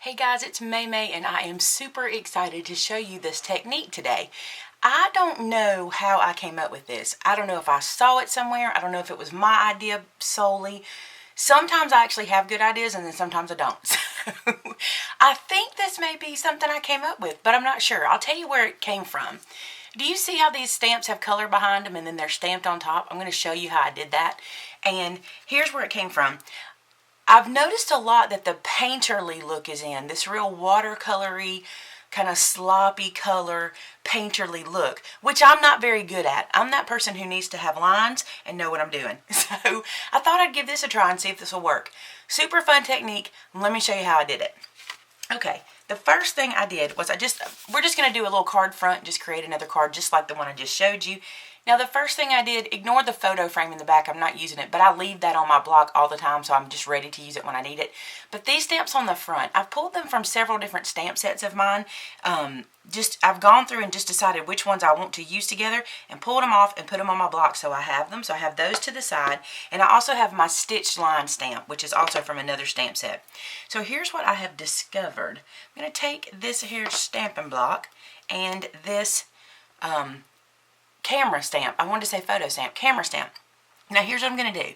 Hey guys, it's Maymay and I am super excited to show you this technique today. I don't know how I came up with this. I don't know if I saw it somewhere. I don't know if it was my idea solely. Sometimes I actually have good ideas and then sometimes I don't. So I think this may be something I came up with, but I'm not sure. I'll tell you where it came from. Do you see how these stamps have color behind them and then they're stamped on top? I'm going to show you how I did that. And here's where it came from. I've noticed a lot that the painterly look is in, this real watercolory, kind of sloppy color, painterly look, which I'm not very good at. I'm that person who needs to have lines and know what I'm doing. So I thought I'd give this a try and see if this will work. Super fun technique. Let me show you how I did it. Okay, the first thing I did was we're just going to do a little card front, just create another card just like the one I just showed you. Now the first thing I did, ignore the photo frame in the back, I'm not using it, but I leave that on my block all the time so I'm just ready to use it when I need it. But these stamps on the front, I've pulled them from several different stamp sets of mine. I've gone through and just decided which ones I want to use together and pulled them off and put them on my block so I have them. So I have those to the side, and I also have my stitched line stamp, which is also from another stamp set. So here's what I have discovered. I'm going to take this here stamping block and this camera stamp. I wanted to say photo stamp, camera stamp. Now here's what I'm going to do.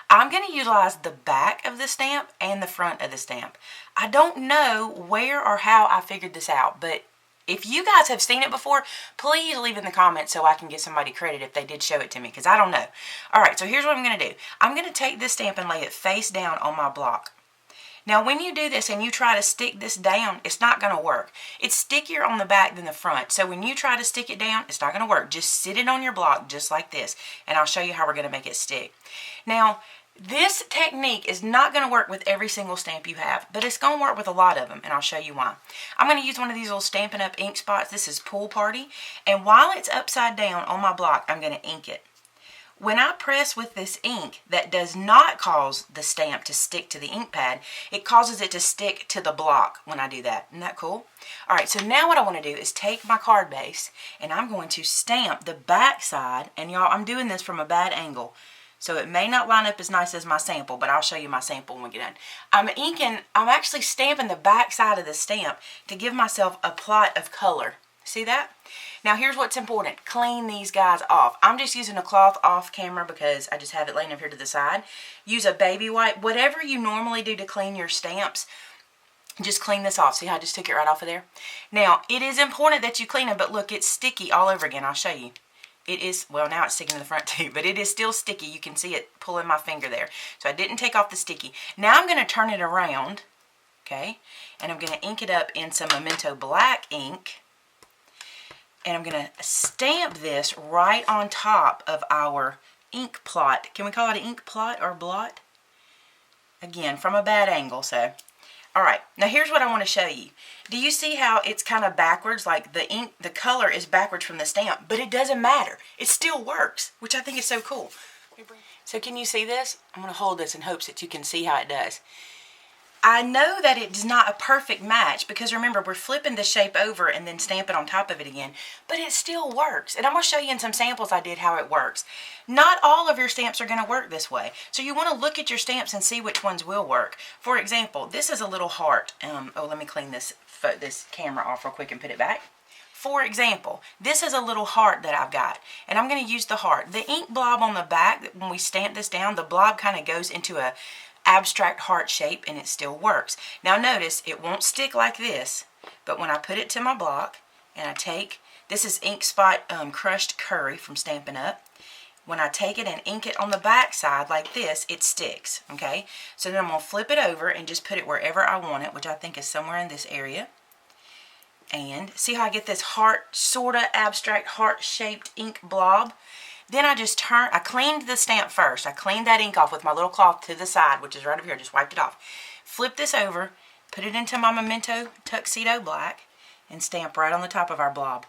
I'm going to utilize the back of the stamp and the front of the stamp. I don't know where or how I figured this out, but if you guys have seen it before, please leave in the comments so I can give somebody credit if they did show it to me, because I don't know. Alright, so here's what I'm going to do. I'm going to take this stamp and lay it face down on my block. Now when you do this and you try to stick this down, it's not going to work. It's stickier on the back than the front. So when you try to stick it down, it's not going to work. Just sit it on your block just like this. And I'll show you how we're going to make it stick. Now this technique is not going to work with every single stamp you have, but it's going to work with a lot of them, and I'll show you why. I'm going to use one of these little Stampin' Up! Ink spots. This is Pool Party. And while it's upside down on my block, I'm going to ink it. When I press with this ink, that does not cause the stamp to stick to the ink pad. It causes it to stick to the block when I do that. Isn't that cool? Alright, so now what I want to do is take my card base and I'm going to stamp the back side. And y'all, I'm doing this from a bad angle. So it may not line up as nice as my sample, but I'll show you my sample when we get done. I'm actually stamping the back side of the stamp to give myself a plot of color. See that? Now here's what's important. Clean these guys off. I'm just using a cloth off camera because I just have it laying up here to the side. Use a baby wipe. Whatever you normally do to clean your stamps, just clean this off. See how I just took it right off of there? Now, it is important that you clean it, but look, it's sticky all over again. I'll show you. It is, well, now it's sticking to the front too, but it is still sticky. You can see it pulling my finger there. So I didn't take off the sticky. Now I'm going to turn it around, okay? And I'm going to ink it up in some Memento black ink. And I'm going to stamp this right on top of our ink plot. Can we call it an ink plot or blot? Again, from a bad angle, so. Alright, now here's what I want to show you. Do you see how it's kind of backwards? Like the ink, the color is backwards from the stamp, but it doesn't matter. It still works, which I think is so cool. So can you see this? I'm going to hold this in hopes that you can see how it does. I know that it's not a perfect match because remember, we're flipping the shape over and then stamping on top of it again, but it still works. And I'm going to show you in some samples I did how it works. Not all of your stamps are going to work this way. So you want to look at your stamps and see which ones will work. For example, this is a little heart. Let me clean this camera off real quick and put it back. For example, this is a little heart that I've got, and I'm going to use the heart. The ink blob on the back, when we stamp this down, the blob kind of goes into a abstract heart shape and it still works. Now notice it won't stick like this, but when I put it to my block and I take, this is Ink Spot Crushed Curry from Stampin' Up. When I take it and ink it on the back side like this, it sticks, okay? So then I'm going to flip it over and just put it wherever I want it, which I think is somewhere in this area. And see how I get this heart, sort of abstract heart-shaped ink blob? Then I cleaned the stamp first. I cleaned that ink off with my little cloth to the side, which is right over here. Just wiped it off. Flip this over, put it into my Memento Tuxedo Black, and stamp right on the top of our blob.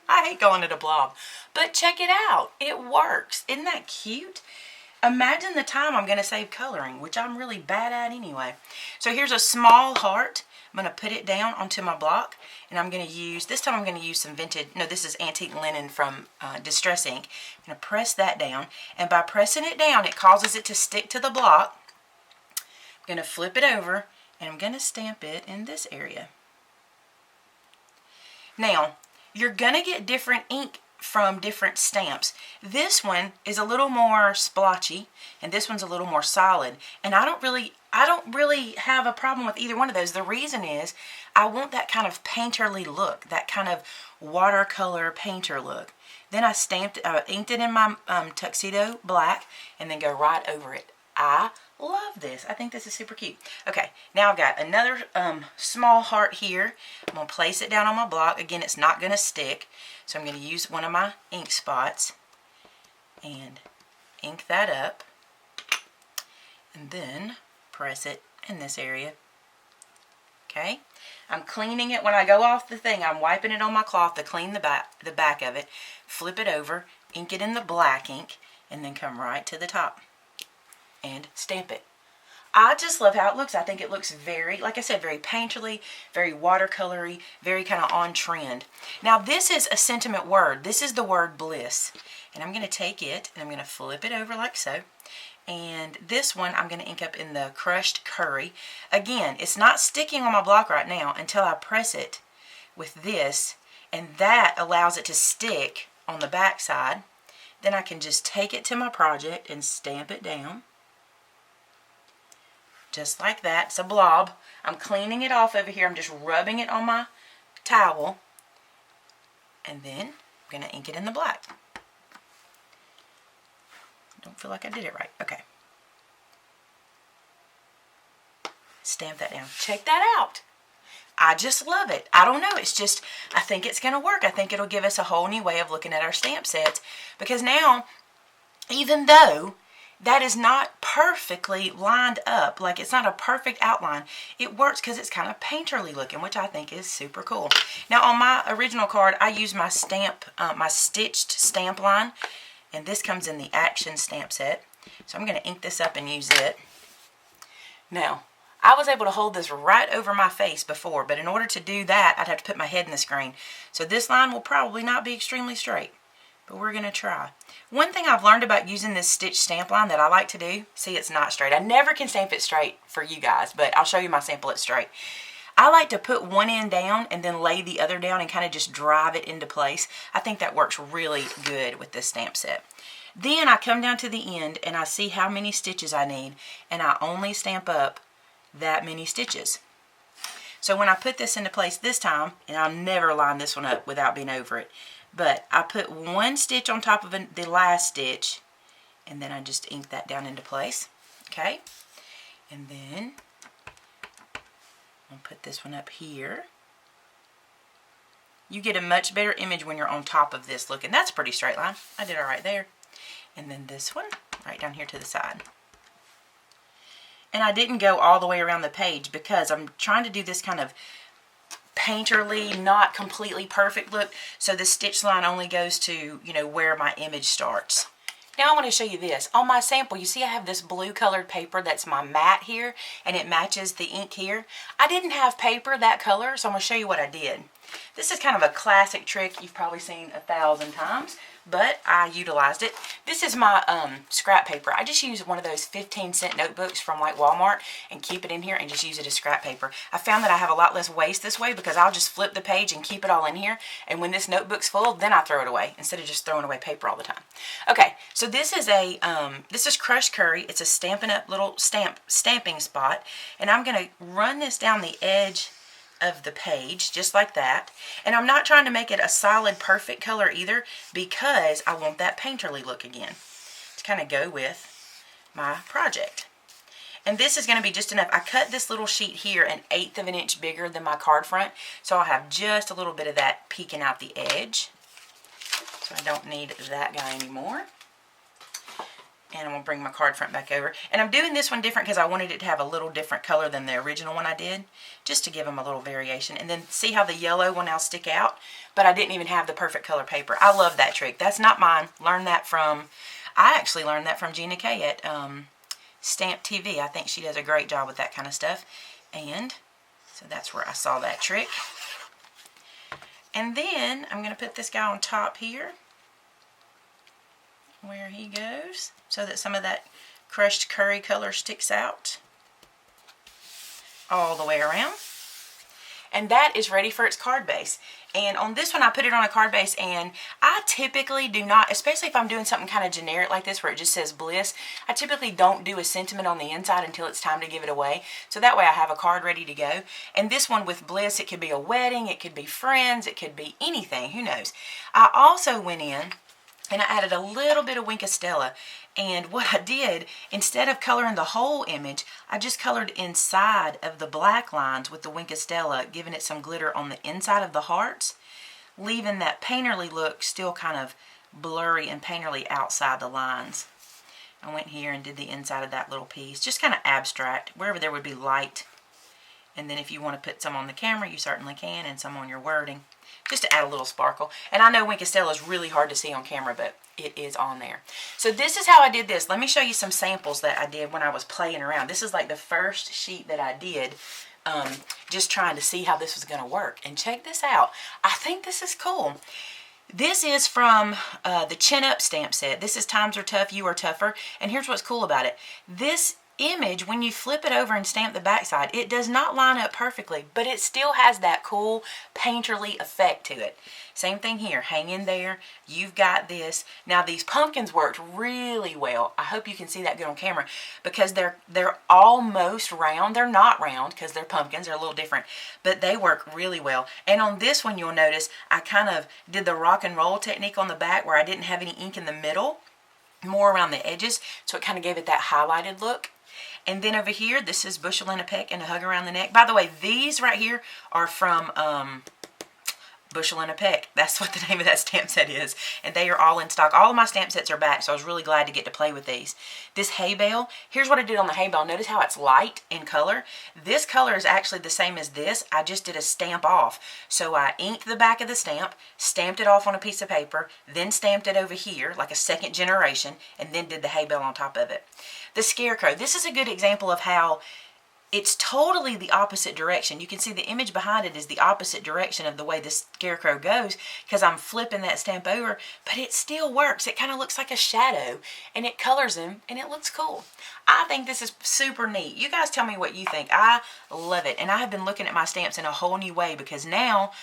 I hate calling it a blob, but check it out. It works. Isn't that cute? Imagine the time I'm going to save coloring, which I'm really bad at anyway. So here's a small heart. I'm going to put it down onto my block, and I'm going to use, this time I'm going to use some vintage, no, this is antique linen from Distress Ink. I'm going to press that down, and by pressing it down, it causes it to stick to the block. I'm going to flip it over And I'm going to stamp it in this area. Now, you're going to get different ink from different stamps. This one is a little more splotchy, and this one's a little more solid. And I don't really have a problem with either one of those. The reason is I want that kind of painterly look, that kind of watercolor painter look. Then I inked it in my tuxedo black, and then go right over it. I love this. I think this is super cute. Okay, now I've got another small heart here. I'm going to place it down on my block. Again, it's not going to stick, so I'm going to use one of my ink spots and ink that up, and then press it in this area. Okay, I'm cleaning it when I go off the thing. I'm wiping it on my cloth to clean the back of it, flip it over, ink it in the black ink, and then come right to the top and stamp it. I just love how it looks. I think it looks very, like I said, very painterly, very watercolory, very kind of on trend. Now this is a sentiment word. This is the word bliss. And I'm going to take it and I'm going to flip it over like so. And this one I'm going to ink up in the crushed curry. Again, it's not sticking on my block right now until I press it with this, and that allows it to stick on the back side. Then I can just take it to my project and stamp it down. Just like that. It's a blob. I'm cleaning it off over here. I'm just rubbing it on my towel. And then I'm going to ink it in the black. Don't feel like I did it right. Okay. Stamp that down. Check that out. I just love it. I don't know. It's just, I think it's going to work. I think it'll give us a whole new way of looking at our stamp sets. Because now, even though that is not perfectly lined up, like it's not a perfect outline, it works because it's kind of painterly looking, which I think is super cool. Now on my original card, I use my stamp, my stitched stamp line, and this comes in the Action stamp set. So I'm going to ink this up and use it. Now, I was able to hold this right over my face before, but in order to do that, I'd have to put my head in the screen. So this line will probably not be extremely straight, but we're going to try. One thing I've learned about using this stitch stamp line that I like to do, see, it's not straight. I never can stamp it straight for you guys, but I'll show you my sample it's straight. I like to put one end down and then lay the other down and kind of just drive it into place. I think that works really good with this stamp set. Then I come down to the end and I see how many stitches I need, and I only stamp up that many stitches. So when I put this into place this time, and I'll never line this one up without being over it, but I put one stitch on top of the last stitch, and then I just ink that down into place. Okay, and then I'll put this one up here. You get a much better image when you're on top of this looking. That's a pretty straight line. I did all right there. And then this one right down here to the side. And I didn't go all the way around the page because I'm trying to do this kind of painterly, not completely perfect look. So the stitch line only goes to, you know, where my image starts. Now I want to show you this. On my sample, you see I have this blue colored paper that's my matte here, and it matches the ink here. I didn't have paper that color, so I'm going to show you what I did. This is kind of a classic trick you've probably seen 1,000 times, but I utilized it. This is my scrap paper. I just use one of those 15-cent notebooks from like Walmart and keep it in here and just use it as scrap paper. I found that I have a lot less waste this way because I'll just flip the page and keep it all in here, and when this notebook's full, then I throw it away instead of just throwing away paper all the time. Okay, so this is a this is crushed curry. It's a Stampin' Up! Little stamping spot, and I'm going to run this down the edge of the page just like that, and I'm not trying to make it a solid perfect color either because I want that painterly look again to kind of go with my project. And this is going to be just enough. I cut this little sheet here 1/8 of an inch bigger than my card front, so I'll have just a little bit of that peeking out the edge, so I don't need that guy anymore. And I'm going to bring my card front back over. And I'm doing this one different because I wanted it to have a little different color than the original one I did, just to give them a little variation. And then see how the yellow will now stick out? But I didn't even have the perfect color paper. I love that trick. That's not mine. Learned that from, I actually learned that from Gina Kay at Stamp TV. I think she does a great job with that kind of stuff. And so that's where I saw that trick. And then I'm going to put this guy on top here, where he goes, so that some of that crushed curry color sticks out. all the way around. And that is ready for its card base. And on this one, I put it on a card base, and I typically do not, especially if I'm doing something kind of generic like this where it just says Bliss, I typically don't do a sentiment on the inside until it's time to give it away. So that way I have a card ready to go. And this one with Bliss, it could be a wedding, it could be friends, it could be anything, who knows. I also went in and I added a little bit of Wink of Stella. And what I did, instead of coloring the whole image, I just colored inside of the black lines with the Wink of Stella, giving it some glitter on the inside of the hearts, leaving that painterly look still kind of blurry and painterly outside the lines. I went here and did the inside of that little piece, just kind of abstract, wherever there would be light. And then if you want to put some on the camera, you certainly can, and some on your wording, just to add a little sparkle. And I know Wink of Stella is really hard to see on camera, but it is on there. So this is how I did this. Let me show you some samples that I did when I was playing around. This is like the first sheet that I did, just trying to see how this was going to work. And check this out. I think this is cool. This is from the Chin Up stamp set. This is Times Are Tough, You Are Tougher. And here's what's cool about it. This image, when you flip it over and stamp the backside, it does not line up perfectly, but it still has that cool painterly effect to it. Same thing here. Hang in there. You've got this. Now these pumpkins worked really well. I hope you can see that good on camera because they're almost round. They're not round because they're pumpkins. They're a little different, but they work really well. And on this one, you'll notice I kind of did the rock and roll technique on the back where I didn't have any ink in the middle, more around the edges, so it kind of gave it that highlighted look. And then over here, this is Bushel and a Peck and a Hug Around the Neck. By the way, these right here are from Bushel and a Peck. That's what the name of that stamp set is. And they are all in stock. All of my stamp sets are back, so I was really glad to get to play with these. This hay bale, here's what I did on the hay bale. Notice how it's light in color. This color is actually the same as this. I just did a stamp off. So I inked the back of the stamp, stamped it off on a piece of paper, then stamped it over here like a second generation, and then did the hay bale on top of it. The scarecrow, this is a good example of how it's totally the opposite direction. You can see the image behind it is the opposite direction of the way this scarecrow goes because I'm flipping that stamp over, but it still works. It kind of looks like a shadow, and it colors him, and it looks cool. I think this is super neat. You guys tell me what you think. I love it, and I have been looking at my stamps in a whole new way because now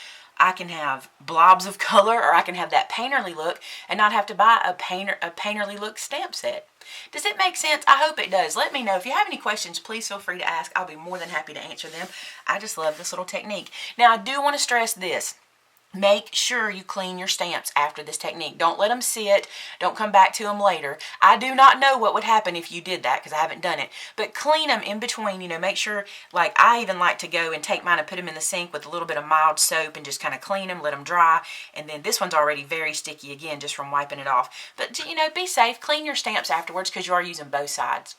I can have blobs of color, or I can have that painterly look and not have to buy a painterly look stamp set. Does it make sense? I hope it does. Let me know. If you have any questions, please feel free to ask. I'll be more than happy to answer them. I just love this little technique. Now, I do want to stress this. Make sure you clean your stamps after this technique. Don't let them sit. Don't come back to them later. I do not know what would happen if you did that because I haven't done it. But clean them in between. You know, make sure, like I even like to go and take mine and put them in the sink with a little bit of mild soap and just kind of clean them, let them dry. And then this one's already very sticky again just from wiping it off. But, you know, be safe. Clean your stamps afterwards because you are using both sides.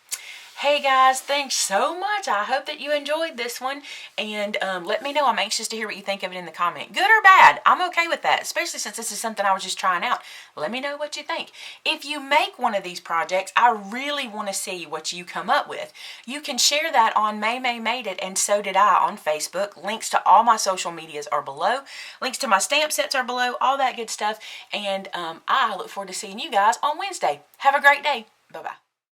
Hey guys, thanks so much. I hope that you enjoyed this one, and let me know. I'm anxious to hear what you think of it in the comment. Good or bad, I'm okay with that, especially since this is something I was just trying out. Let me know what you think. If you make one of these projects, I really want to see what you come up with. You can share that on Maymay Made It, and so did I on Facebook. Links to all my social medias are below. Links to my stamp sets are below, all that good stuff, and I look forward to seeing you guys on Wednesday. Have a great day. Bye-bye.